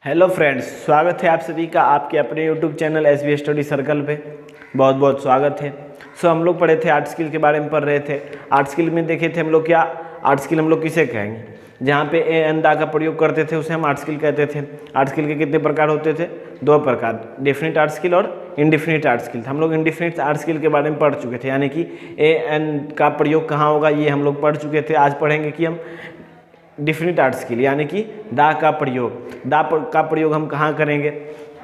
Hello friends, स्वागत है आप सभी का आपके अपने YouTube channel SB study circle पे। बहुत बहुत स्वागत है। हम लोग पढ़े थे आर्ट स्किल के बारे में पढ़ रहे थे। आर्ट स्किल में देखे थे हम लोग क्या आर्ट स्किल हम लोग किसे कहेंगे, जहाँ पे ए एन दा का प्रयोग करते थे उसे हम आर्ट स्किल कहते थे। आर्ट स्किल के कितने प्रकार होते थे? दो प्रकार, डेफिनेट आर्ट स्किल और इनडेफिनिट आर्ट स्किल। हम लोग इनडेफिनिट आर्ट स्किल के बारे में पढ़ चुके थे, यानी कि ए एन का प्रयोग कहाँ होगा ये हम लोग पढ़ चुके थे। आज पढ़ेंगे कि हम डिफिनिट आर्ट स्किल यानी कि दा का प्रयोग। का प्रयोग हम कहाँ करेंगे,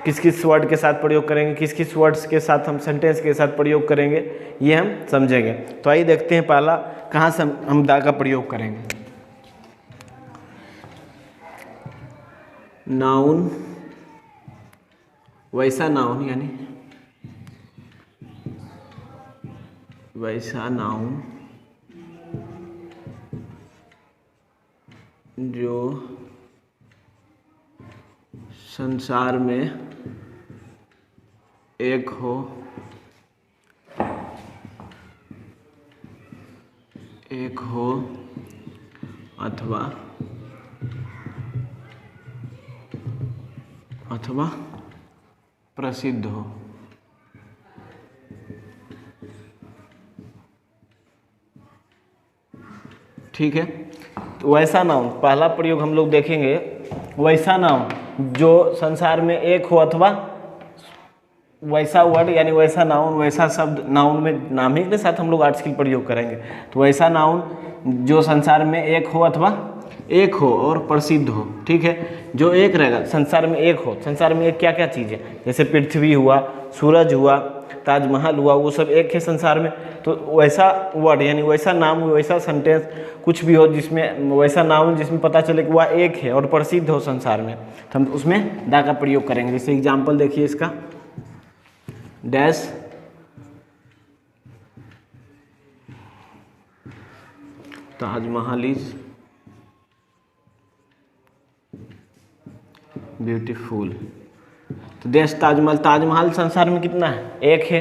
किस किस वर्ड के साथ प्रयोग करेंगे, किस किस वर्ड्स के साथ हम सेंटेंस के साथ प्रयोग करेंगे, ये हम समझेंगे। तो आइए देखते हैं पहला कहाँ से हम दा का प्रयोग करेंगे। नाउन, वैसा नाउन यानी वैसा नाउन जो संसार में एक हो अथवा प्रसिद्ध हो। ठीक है, तो वैसा नाउन पहला प्रयोग हम लोग देखेंगे। वैसा नाउन जो संसार में एक हो अथवा वैसा वर्ड यानी वैसा नाउन, वैसा शब्द, नाउन में नाम ही के साथ हम लोग आर्ट स्किल प्रयोग करेंगे। तो वैसा नाउन जो संसार में एक हो अथवा एक हो और प्रसिद्ध हो। ठीक है, जो एक रहेगा संसार में एक हो। संसार में एक क्या क्या चीज़ है, जैसे पृथ्वी हुआ, सूरज हुआ, ताजमहल हुआ, वो सब एक है संसार में। तो वैसा वर्ड यानी वैसा नाम, वैसा सेंटेंस कुछ भी हो जिसमें वैसा नाउन जिसमें पता चले कि वह एक है और प्रसिद्ध हो संसार में, तो हम उसमें दा का प्रयोग करेंगे। जैसे एग्जाम्पल देखिए इसका, डैश ताजमहल इज ब्यूटीफुल। तो देश ताजमहल, ताजमहल संसार में कितना है? एक है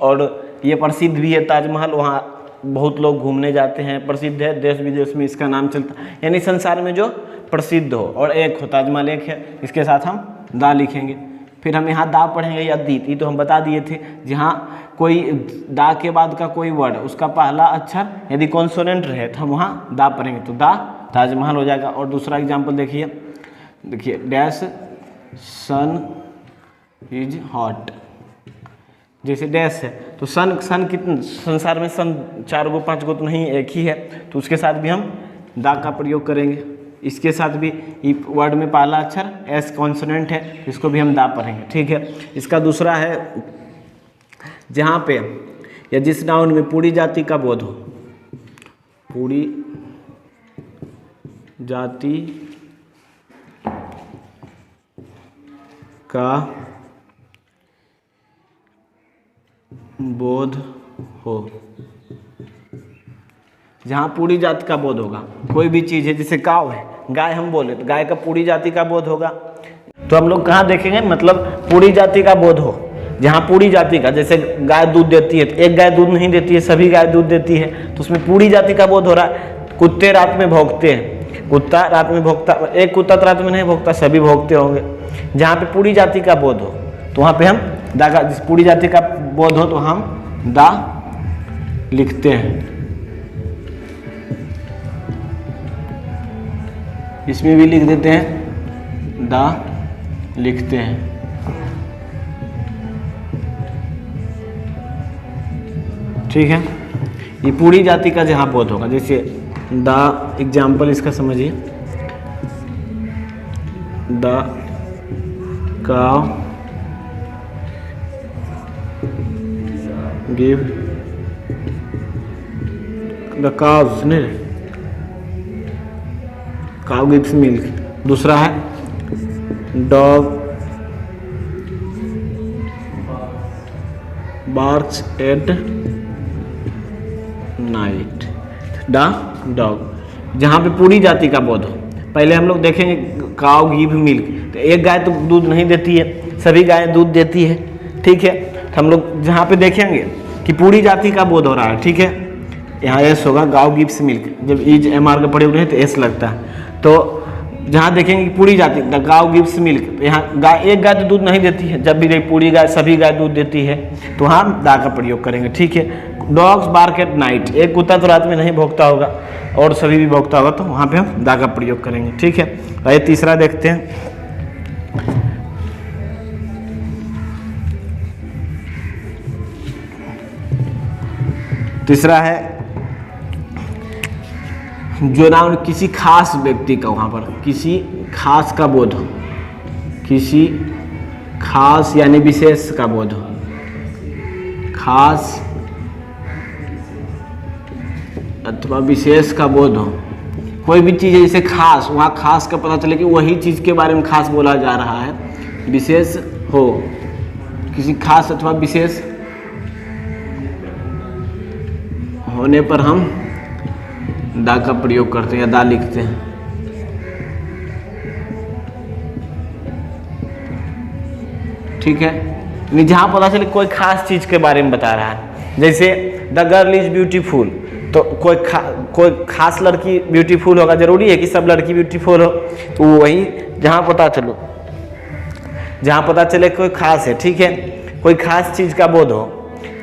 और ये प्रसिद्ध भी है ताजमहल, वहाँ बहुत लोग घूमने जाते हैं, प्रसिद्ध है, देश विदेश में इसका नाम चलता है। यानी संसार में जो प्रसिद्ध हो और एक हो, ताजमहल एक है, इसके साथ हम दा लिखेंगे। फिर हम यहाँ दा पढ़ेंगे या दीत, ये तो हम बता दिए थे। जहाँ कोई दा के बाद का कोई वर्ड उसका पहला अक्षर यदि कॉन्सोनेंट रहे तो हम वहाँ दा पढ़ेंगे, तो दा ताजमहल हो जाएगा। और दूसरा एग्जाम्पल देखिए डैश सन इज हॉट। जैसे डैश है तो सन कितने संसार में सन 4 गो 5 गो तो नहीं, एक ही है, तो उसके साथ भी हम दा का प्रयोग करेंगे। इसके साथ भी वर्ड में पहला अक्षर एस कॉन्सोनेंट है, इसको भी हम दा पढ़ेंगे। ठीक है, इसका दूसरा है जहाँ पे या जिस नाउन में पूरी जाति का बोध हो, पूरी जाति का बोध हो। जहाँ पूरी जाति का बोध होगा, कोई भी चीज़ है, जैसे काव है, गाय हम बोले तो गाय का पूरी जाति का बोध होगा। तो हम लोग कहाँ देखेंगे, मतलब पूरी जाति का बोध हो, जहाँ पूरी जाति का, जैसे गाय दूध देती है तो एक गाय दूध नहीं देती है, सभी गाय दूध देती है, तो उसमें पूरी जाति का बोध हो रहा है। कुत्ते रात में भौंकते हैं, कुत्ता रात में भौंकता, एक कुत्ता तो रात में नहीं भौंकता, सभी भौंकते होंगे। जहाँ पे पूरी जाति का बोध हो तो वहाँ पे हम दा का, पूरी जाति का बोध हो तो हम दा लिखते हैं। इसमें भी लिख देते हैं, दा लिखते हैं। ठीक है, ये पूरी जाति का जहाँ बोध होगा, जैसे दा एग्जाम्पल इसका समझिए, द काव गिव, द काव्स नहीं, काव गिव्स मिल्क। दूसरा है dog barks at night. Dog जहाँ पे पूरी जाति का बोध हो, पहले हम लोग देखेंगे काव गिव मिल्क, तो एक गाय तो दूध नहीं देती है, सभी गायें दूध देती है। ठीक है, तो हम लोग जहाँ पे देखेंगे कि पूरी जाति का बोध हो रहा है, ठीक है, यहाँ एस होगा, गाव गिव्स मिल्क, जब इज एम आर का पढ़े हुए हैं तो एस लगता है। तो जहाँ देखेंगे कि पूरी जाति द गाव गिव्स मिल्क, यहाँ गाय एक गाय तो दूध नहीं देती है, जब भी पूरी गाय सभी गाय दूध देती है तो वहाँ दा का प्रयोग करेंगे। ठीक है। डॉग्स बार्क एट नाइट, एक कुत्ता तो रात में नहीं भौंकता होगा और सभी भी भौंकता होगा, तो वहाँ पे हम दा का प्रयोग करेंगे। ठीक है। आइए तीसरा देखते हैं। तीसरा है जो नाम किसी खास व्यक्ति का, वहाँ पर किसी खास का बोध हो, किसी खास यानी विशेष का बोध हो, खास अथवा विशेष का बोध हो, कोई भी चीज़ है जैसे खास, वहाँ खास का पता चले कि वही चीज़ के बारे में खास बोला जा रहा है, विशेष हो, किसी खास अथवा विशेष होने पर हम दा का प्रयोग करते हैं या दा लिखते हैं। ठीक है। यानी जहाँ पता चले कोई खास चीज़ के बारे में बता रहा है, जैसे द गर्ल इज ब्यूटीफुल, तो कोई खास लड़की ब्यूटीफुल होगा, जरूरी है कि सब लड़की ब्यूटीफुल हो, तो वही जहाँ पता चले कोई खास है। ठीक है। कोई खास चीज़ का बोध हो,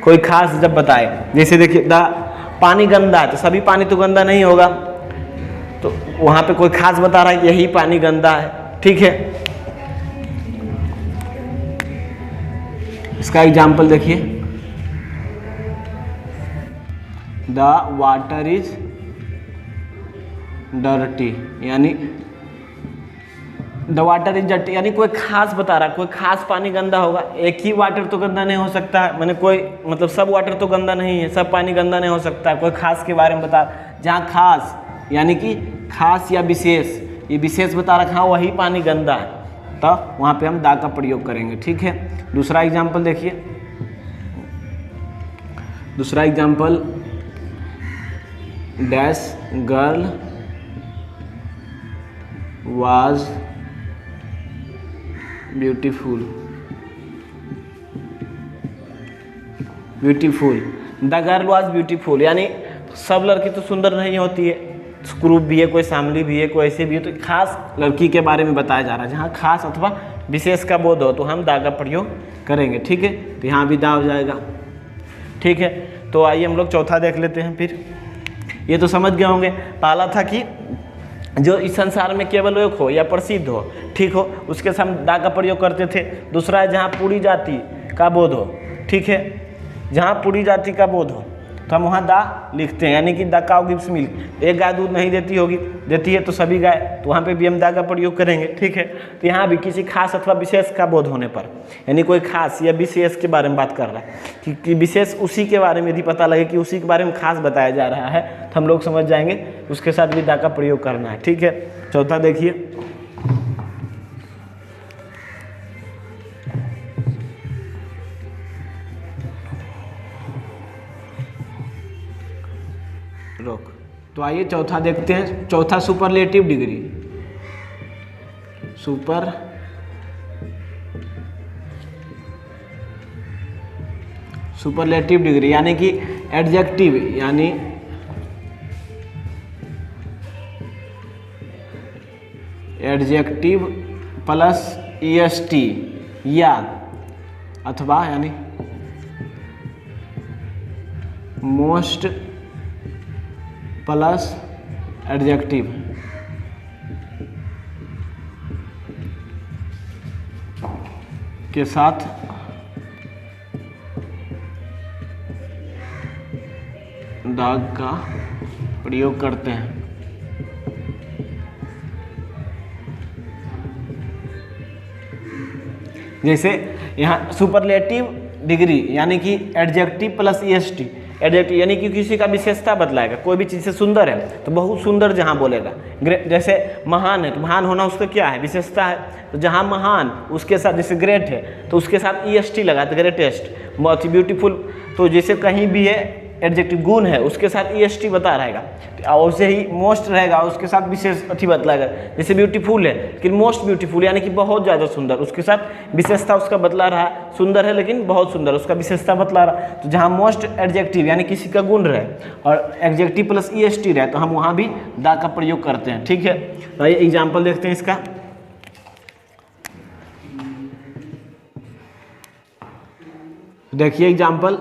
कोई खास जब बताए, जैसे देखिए द पानी गंदा है, तो सभी पानी तो गंदा नहीं होगा, तो वहाँ पे कोई खास बता रहा है यही पानी गंदा है। ठीक है। इसका एग्जाम्पल देखिए, द वाटर इज डर्टी, यानी द वाटर इज डर्टी, यानी कोई खास बता रहा है, कोई खास पानी गंदा होगा। एक ही वाटर तो गंदा नहीं हो सकता है, मैंने कोई मतलब सब वाटर तो गंदा नहीं है, सब पानी गंदा नहीं हो सकता है, कोई खास के बारे में बता, जहाँ खास यानी कि खास या विशेष, ये विशेष बता रखा है वही पानी गंदा है, तो वहाँ पे हम दा का प्रयोग करेंगे। ठीक है। दूसरा एग्जाम्पल देखिए, दूसरा example dash girl was beautiful, beautiful, the girl was beautiful, यानी सब लड़की तो सुंदर नहीं होती है, कुरूप भी है, कोई शामली भी है, कोई ऐसे भी है, तो खास लड़की के बारे में बताया जा रहा है, जहाँ खास अथवा विशेष का बोध हो तो हम दा का प्रयोग करेंगे। ठीक है। तो यहाँ भी दा हो जाएगा। ठीक है। तो आइए हम लोग चौथा देख लेते हैं। फिर ये तो समझ गए होंगे, पहला था कि जो इस संसार में केवल एक हो या प्रसिद्ध हो, ठीक हो, उसके साथ हम दा का प्रयोग करते थे। दूसरा है जहाँ पूरी जाति का बोध हो। ठीक है। जहाँ पूरी जाति का बोध हो तो हम वहाँ दा लिखते हैं, यानी कि द काउ गिव्स मिल्क, एक गाय दूध नहीं देती होगी, देती है तो सभी गाय, तो वहाँ पे भी हम दा का प्रयोग करेंगे। ठीक है। तो यहाँ भी किसी खास अथवा विशेष का बोध होने पर, यानी कोई खास या विशेष के बारे में बात कर रहा है कि विशेष उसी के बारे में यदि पता लगे कि उसी के बारे में खास बताया जा रहा है, तो हम लोग समझ जाएंगे उसके साथ भी दा का प्रयोग करना है। ठीक है। चौथा देखिए, रोक। तो आइए चौथा देखते हैं। चौथा सुपरलेटिव डिग्री, सुपरलेटिव डिग्री यानी कि एडजेक्टिव, यानी एडजेक्टिव प्लस EST या अथवा यानी मोस्ट प्लस एडजेक्टिव के साथ दाग का प्रयोग करते हैं। जैसे यहाँ सुपरलेटिव डिग्री यानी कि एडजेक्टिव प्लस EST, एडजेक्टिव यानी कि किसी का विशेषता बतलाएगा, कोई भी चीज़ से सुंदर है तो बहुत सुंदर जहाँ बोलेगा। जैसे महान है तो महान होना उसका क्या है, विशेषता है, तो जहाँ महान उसके साथ, जैसे ग्रेट है तो उसके साथ EST लगा तो ग्रेटेस्ट। बहुत ब्यूटीफुल, तो जैसे कहीं भी है एडजेक्टिव गुण है उसके साथ EST बता रहेगा, और वैसे ही मोस्ट रहेगा उसके साथ विशेष अथी बतलाएगा। जैसे ब्यूटीफुल है लेकिन मोस्ट ब्यूटीफुल यानी कि बहुत ज़्यादा सुंदर, उसके साथ विशेषता उसका बतला रहा है, सुंदर है लेकिन बहुत सुंदर, उसका विशेषता बतला रहा है। तो जहाँ मोस्ट एडजेक्टिव यानी किसी का गुण रहे और एडजेक्टिव प्लस EST रहे तो हम वहाँ भी दा का प्रयोग करते हैं। ठीक है, तो ये एग्जाम्पल देखते हैं इसका। देखिए example,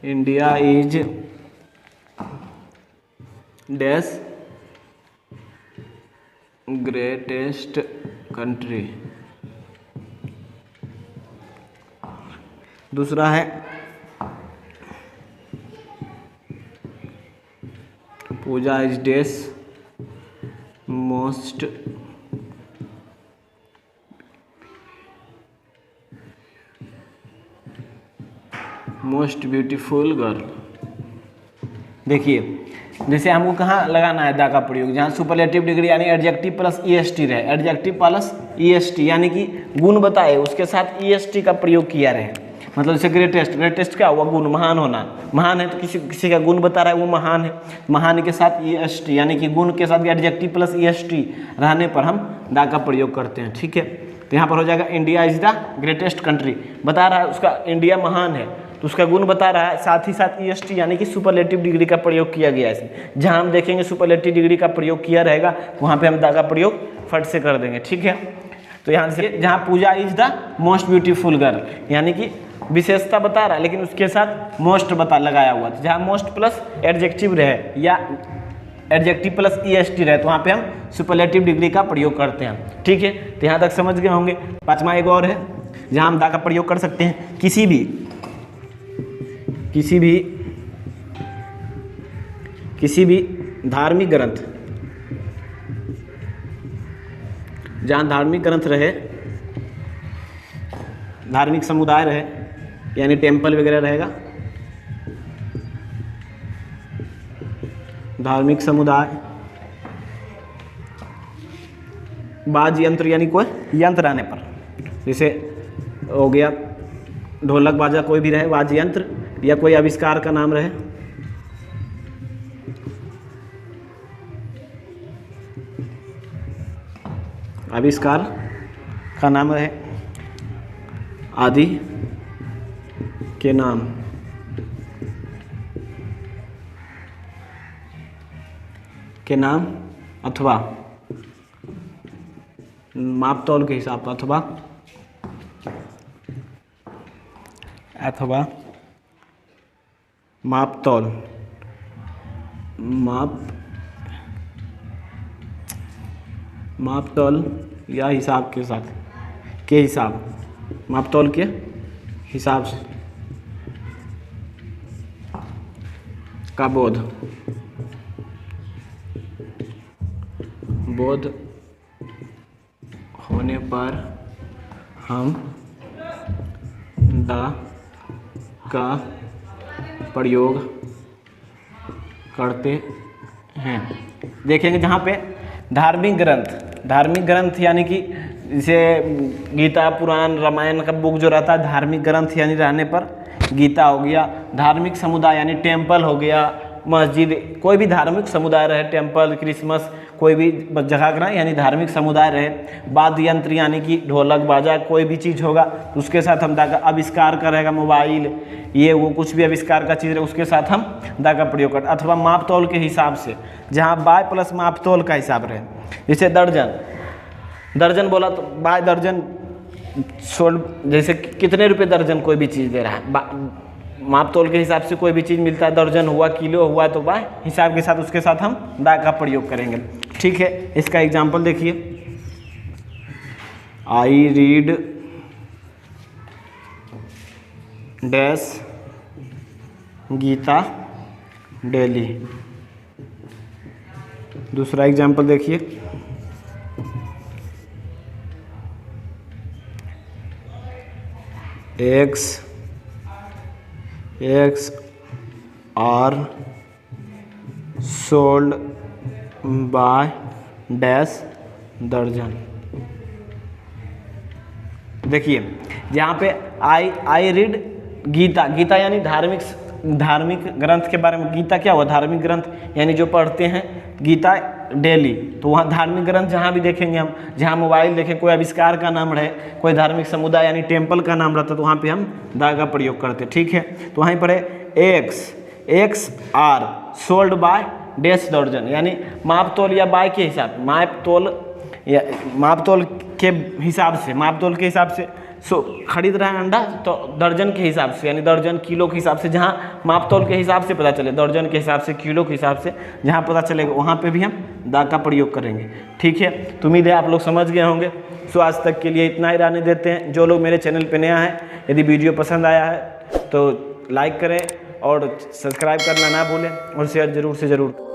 India is dash greatest country. दूसरा है Pooja is dash most beautiful girl. देखिए जैसे हमको कहाँ लगाना है दा का प्रयोग, जहाँ सुपरलेटिव डिग्री यानी एडजेक्टिव प्लस EST रहे, एडजेक्टिव प्लस EST यानी कि गुण बताए उसके साथ EST का प्रयोग किया रहे। मतलब जैसे ग्रेटेस्ट क्या हुआ, गुण, महान होना, महान है तो किसी का गुण बता रहा है वो महान है, महान के साथ EST यानी कि गुण के साथ एडजेक्टिव प्लस EST रहने पर हम दा का प्रयोग करते हैं। ठीक है, तो यहाँ पर हो जाएगा India is the greatest country, बता रहा है उसका इंडिया महान है तो उसका गुण बता रहा है, साथ ही साथ EST यानी कि सुपरलेटिव डिग्री का प्रयोग किया गया है इसमें। जहाँ हम देखेंगे सुपरलेटिव डिग्री का प्रयोग किया रहेगा वहाँ पे हम दा का प्रयोग फट से कर देंगे। ठीक है, तो यहाँ से जहाँ Pooja is the most beautiful girl यानी कि विशेषता बता रहा है लेकिन उसके साथ मोस्ट बता लगाया हुआ, तो जहाँ मोस्ट प्लस एडजेक्टिव रहे या एडजेक्टिव प्लस EST रहे तो वहाँ पे हम सुपरलेटिव डिग्री का प्रयोग करते हैं। ठीक है, तो यहाँ तक समझ गए होंगे। पांचवा एक और है जहाँ हम दा का प्रयोग कर सकते हैं, किसी भी धार्मिक ग्रंथ, जहाँ धार्मिक ग्रंथ रहे, धार्मिक समुदाय रहे यानी टेम्पल वगैरह रहेगा, धार्मिक समुदाय, वाद्य यंत्र यानी कोई यंत्र आने पर, जैसे हो गया ढोलक बाजा, कोई भी रहे वाद्य यंत्र, या कोई आविष्कार का नाम रहे, आविष्कार का नाम रहे आदि के नाम, अथवा मापतौल के हिसाब पर, अथवा मापतौल, मापतौल या हिसाब के साथ, मापतौल के हिसाब से का बोध होने पर हम दा का प्रयोग करते हैं। देखेंगे जहाँ पे धार्मिक ग्रंथ यानी कि जैसे गीता, पुराण, रामायण का बुक जो रहता है, धार्मिक ग्रंथ यानी रहने पर गीता हो गया, धार्मिक समुदाय यानी टेम्पल हो गया, मस्जिद, कोई भी धार्मिक समुदाय रहे, टेम्पल, क्रिसमस, कोई भी जगह का यानी धार्मिक समुदाय रहे, वाद्य यंत्र यानी कि ढोलक बाजा, कोई भी चीज़ होगा तो उसके साथ हम दा का, आविष्कार का रहेगा मोबाइल, ये वो कुछ भी आविष्कार का चीज़ है उसके साथ हम दा का प्रयोग करते, अथवा मापतौल के हिसाब से, जहाँ बाय प्लस मापतौल का हिसाब रहे। जैसे दर्जन बोला तो बाय दर्जन सोल्ड, जैसे कितने रुपए दर्जन कोई भी चीज़ दे रहा है, मापतौल के हिसाब से कोई भी चीज़ मिलता है, दर्जन हुआ, किलो हुआ, तो बाय हिसाब के साथ उसके साथ हम दा का प्रयोग करेंगे। ठीक है, इसका एग्जाम्पल देखिए, I read dash Geeta daily. दूसरा एग्जाम्पल देखिए, eggs are sold by dash दर्जन। देखिए यहाँ पे आई रीड गीता, गीता यानी धार्मिक ग्रंथ के बारे में। गीता क्या हुआ? धार्मिक ग्रंथ, यानी जो पढ़ते हैं गीता डेली। तो वहाँ धार्मिक ग्रंथ जहाँ भी देखेंगे हम, जहाँ मोबाइल देखें, कोई आविष्कार का नाम रहे, कोई धार्मिक समुदाय यानी टेम्पल का नाम रहता है, तो वहाँ पे हम द का प्रयोग करते हैं। ठीक है, तो वहीं पर है eggs are sold by dash दर्जन, यानी माप तोल या बाय के हिसाब, माप तोल के हिसाब से खरीद रहे हैं अंडा, तो दर्जन के हिसाब से, यानी दर्जन किलो के हिसाब से, जहाँ माप तोल के हिसाब से पता चले, दर्जन के हिसाब से, किलो के हिसाब से जहाँ पता चलेगा वहाँ पे भी हम द का प्रयोग करेंगे। ठीक है, तो उम्मीद है आप लोग समझ गए होंगे। सो आज तक के लिए इतना ही रहने देते हैं। जो लोग मेरे चैनल पे नया है, यदि वीडियो पसंद आया है तो लाइक करें और सब्सक्राइब करना ना भूलें और शेयर ज़रूर से ज़रूर।